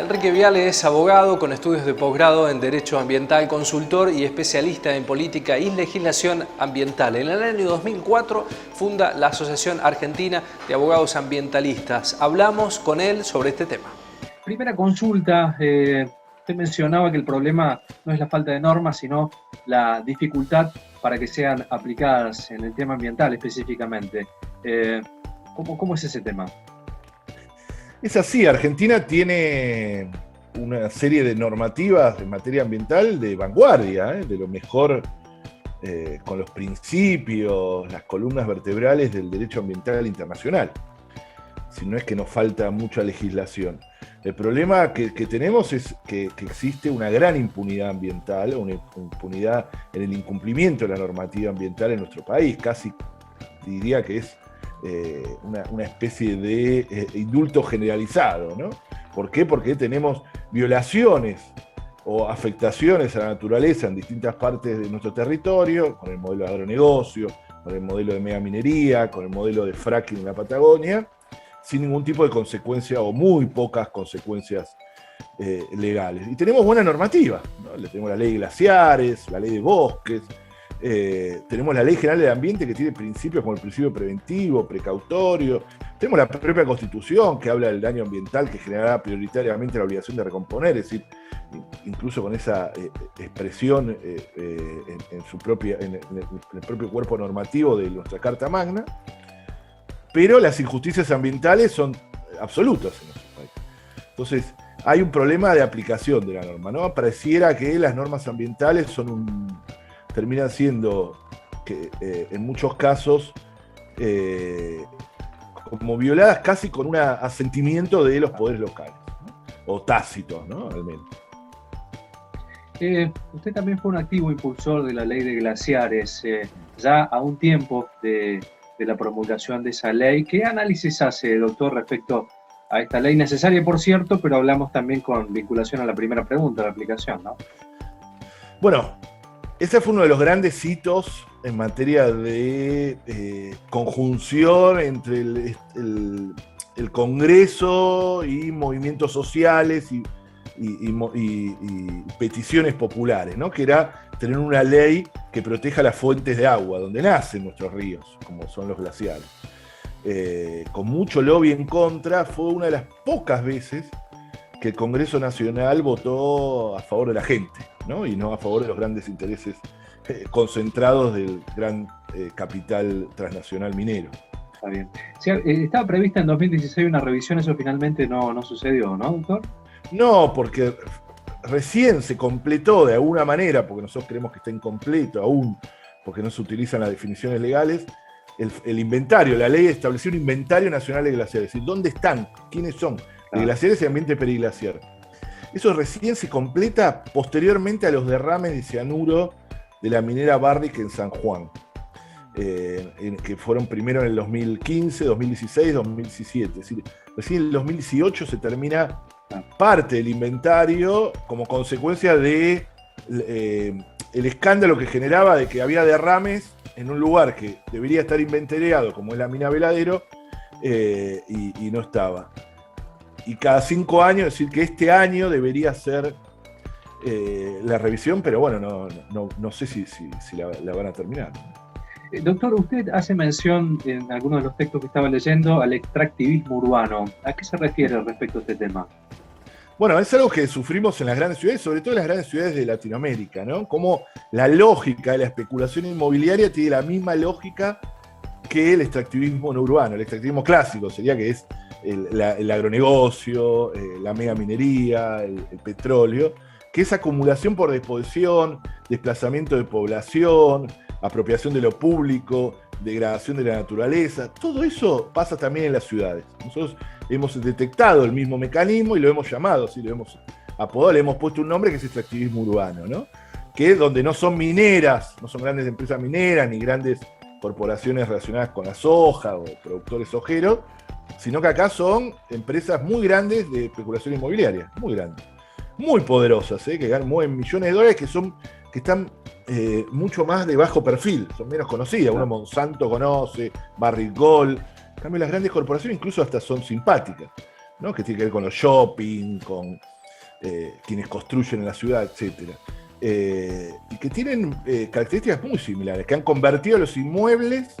Enrique Viale es abogado con estudios de posgrado en Derecho Ambiental, consultor y especialista en política y legislación ambiental. En el año 2004 funda la Asociación Argentina de Abogados Ambientalistas. Hablamos con él sobre este tema. Primera consulta, usted mencionaba que el problema no es la falta de normas, sino la dificultad para que sean aplicadas en el tema ambiental específicamente. ¿Cómo es ese tema? Es así, Argentina tiene una serie de normativas en materia ambiental de vanguardia, de lo mejor, con los principios, las columnas vertebrales del derecho ambiental internacional. Si no es que nos falta mucha legislación. El problema que tenemos es que existe una gran impunidad ambiental, una impunidad en el incumplimiento de la normativa ambiental en nuestro país. Casi diría que es una especie de indulto generalizado, ¿no? ¿Por qué? Porque tenemos violaciones o afectaciones a la naturaleza en distintas partes de nuestro territorio, con el modelo de agronegocio, con el modelo de megaminería, con el modelo de fracking en la Patagonia, sin ningún tipo de consecuencia o muy pocas consecuencias legales. Y tenemos buena normativa, ¿no? Tenemos la ley de glaciares, la ley de bosques, tenemos la Ley General del Ambiente, que tiene principios como el principio preventivo, precautorio. Tenemos la propia Constitución, que habla del daño ambiental, que generará prioritariamente la obligación de recomponer, es decir, incluso con esa expresión en el propio cuerpo normativo de nuestra Carta Magna. Pero las injusticias ambientales son absolutas en nuestro país. Entonces, hay un problema de aplicación de la norma, ¿no? Pareciera que las normas ambientales terminan siendo, en muchos casos, como violadas casi con un asentimiento de los poderes locales, ¿no? O tácitos, ¿no? Al menos. Usted también fue un activo impulsor de la ley de glaciares, ya a un tiempo de la promulgación de esa ley. ¿Qué análisis hace, doctor, respecto a esta ley necesaria, por cierto, pero hablamos también con vinculación a la primera pregunta, la aplicación, ¿no? Bueno, ese fue uno de los grandes hitos en materia de conjunción entre el Congreso y movimientos sociales y peticiones populares, ¿no? Que era tener una ley que proteja las fuentes de agua, donde nacen nuestros ríos, como son los glaciares. Con mucho lobby en contra, fue una de las pocas veces que el Congreso Nacional votó a favor de la gente, ¿no? Y no a favor de los grandes intereses concentrados del gran capital transnacional minero. Está bien. Sí, estaba prevista en 2016 una revisión, eso finalmente no sucedió, ¿no, doctor? No, porque recién se completó de alguna manera, porque nosotros creemos que está incompleto aún, porque no se utilizan las definiciones legales, el inventario. La ley estableció un inventario nacional de glaciares, es decir, ¿dónde están? ¿Quiénes son? De glaciares y ambiente periglaciar. Eso recién se completa posteriormente a los derrames de cianuro de la minera Barrick en San Juan, que fueron primero en el 2015, 2016, 2017. Es decir, recién en el 2018 se termina parte del inventario como consecuencia de el escándalo que generaba de que había derrames en un lugar que debería estar inventariado, como es la mina Veladero, y no estaba. Y cada 5 años, es decir, que este año debería ser la revisión, pero bueno, no sé si la van a terminar. Doctor, usted hace mención en algunos de los textos que estaba leyendo al extractivismo urbano. ¿A qué se refiere respecto a este tema? Bueno, es algo que sufrimos en las grandes ciudades, sobre todo en las grandes ciudades de Latinoamérica, ¿no? Como la lógica de la especulación inmobiliaria tiene la misma lógica que el extractivismo no urbano. El extractivismo clásico sería que es el agronegocio, la megaminería, el petróleo, que es acumulación por desposesión, desplazamiento de población, apropiación de lo público, degradación de la naturaleza. Todo eso pasa también en las ciudades. Nosotros hemos detectado el mismo mecanismo y lo hemos llamado, ¿sí? Lo hemos apodado, le hemos puesto un nombre que es extractivismo urbano, ¿no? Que es donde no son mineras, no son grandes empresas mineras ni grandes corporaciones relacionadas con la soja o productores sojeros, sino que acá son empresas muy grandes de especulación inmobiliaria, muy grandes, muy poderosas, que mueven millones de dólares, que están mucho más de bajo perfil, son menos conocidas. Uno Monsanto conoce, Barrick Gold. En cambio, las grandes corporaciones incluso hasta son simpáticas. ¿no? Que tiene que ver con los shopping, con quienes construyen en la ciudad, etc. Y que tienen características muy similares, que han convertido los inmuebles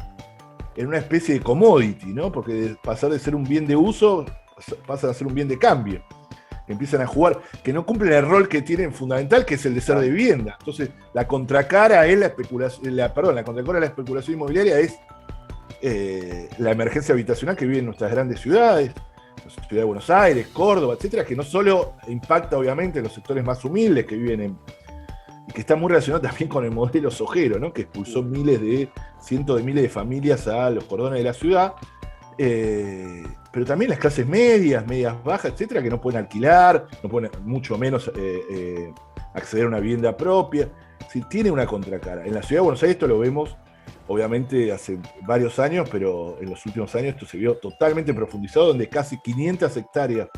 en una especie de commodity, ¿no? Porque de pasar de ser un bien de uso, pasan a ser un bien de cambio. Que empiezan a jugar, que no cumplen el rol que tienen fundamental, que es el de ser de vivienda. Entonces, la contracara es la especulación, la contracara de la especulación inmobiliaria es la emergencia habitacional que vive en nuestras grandes ciudades, la ciudad de Buenos Aires, Córdoba, etcétera, que no solo impacta obviamente en los sectores más humildes que viven y que está muy relacionado también con el modelo sojero, ¿no? Que expulsó cientos de miles de familias a los cordones de la ciudad, pero también las clases medias, medias bajas, etcétera, que no pueden alquilar, no pueden mucho menos acceder a una vivienda propia. Sí, tiene una contracara. En la ciudad de Buenos Aires esto lo vemos obviamente hace varios años, pero en los últimos años esto se vio totalmente profundizado, donde casi 500 hectáreas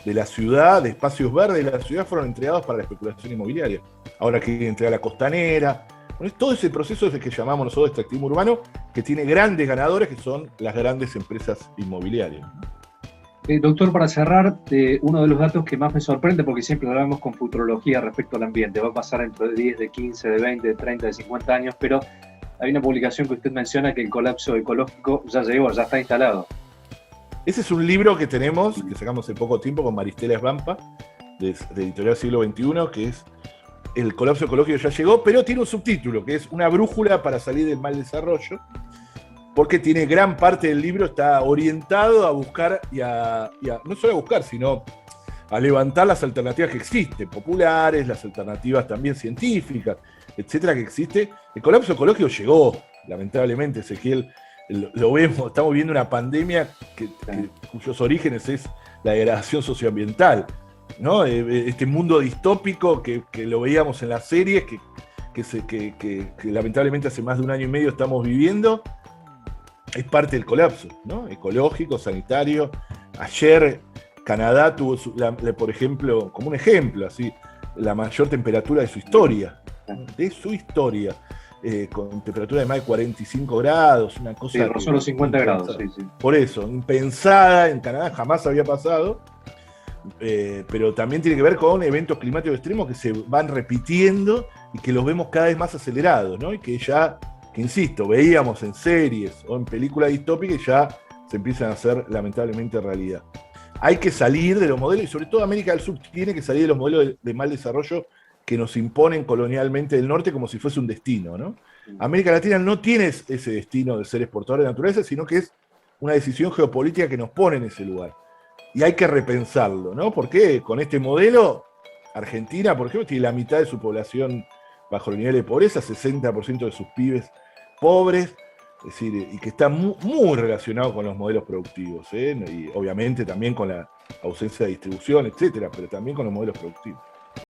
de la ciudad, de espacios verdes de la ciudad, fueron entregados para la especulación inmobiliaria. Ahora quieren entregar la costanera. Bueno, es todo ese proceso es el que llamamos nosotros extractivismo urbano, que tiene grandes ganadores, que son las grandes empresas inmobiliarias. Doctor, para cerrar, uno de los datos que más me sorprende, porque siempre hablamos con futurología respecto al ambiente, va a pasar dentro de 10, de 15, de 20, de 30, de 50 años, pero hay una publicación que usted menciona que el colapso ecológico ya llegó, ya está instalado. Ese es un libro que tenemos, que sacamos hace poco tiempo con Maristela Svampa, de Editorial Siglo XXI, que es El colapso ecológico ya llegó, pero tiene un subtítulo, que es Una brújula para salir del mal desarrollo, porque tiene gran parte del libro, está orientado a buscar no solo a buscar, sino a levantar las alternativas que existen, populares, las alternativas también científicas, etcétera, que existe. El colapso ecológico llegó, lamentablemente, Ezequiel, lo vemos, estamos viendo una pandemia cuyos orígenes es la degradación socioambiental, ¿no? Este mundo distópico que lo veíamos en las series, que lamentablemente hace más de 1 año y medio estamos viviendo, es parte del colapso, ¿no? Ecológico, sanitario. Ayer Canadá tuvo, por ejemplo, como un ejemplo, así, la mayor temperatura de su historia, con temperatura de más de 45 grados, una cosa... Sí, rozó los 50 grados, sí. Por eso, impensada en Canadá, jamás había pasado, pero también tiene que ver con eventos climáticos extremos que se van repitiendo y que los vemos cada vez más acelerados, ¿no? Y que insisto, veíamos en series o en películas distópicas y ya se empiezan a hacer lamentablemente realidad. Hay que salir de los modelos, y sobre todo América del Sur tiene que salir de los modelos de mal desarrollo que nos imponen colonialmente del norte como si fuese un destino, ¿no? América Latina no tiene ese destino de ser exportador de naturaleza, sino que es una decisión geopolítica que nos pone en ese lugar. Y hay que repensarlo, ¿no? Porque con este modelo, Argentina, por ejemplo, tiene la mitad de su población bajo el nivel de pobreza, 60% de sus pibes pobres, es decir, y que está muy relacionado con los modelos productivos, y obviamente también con la ausencia de distribución, etcétera, pero también con los modelos productivos.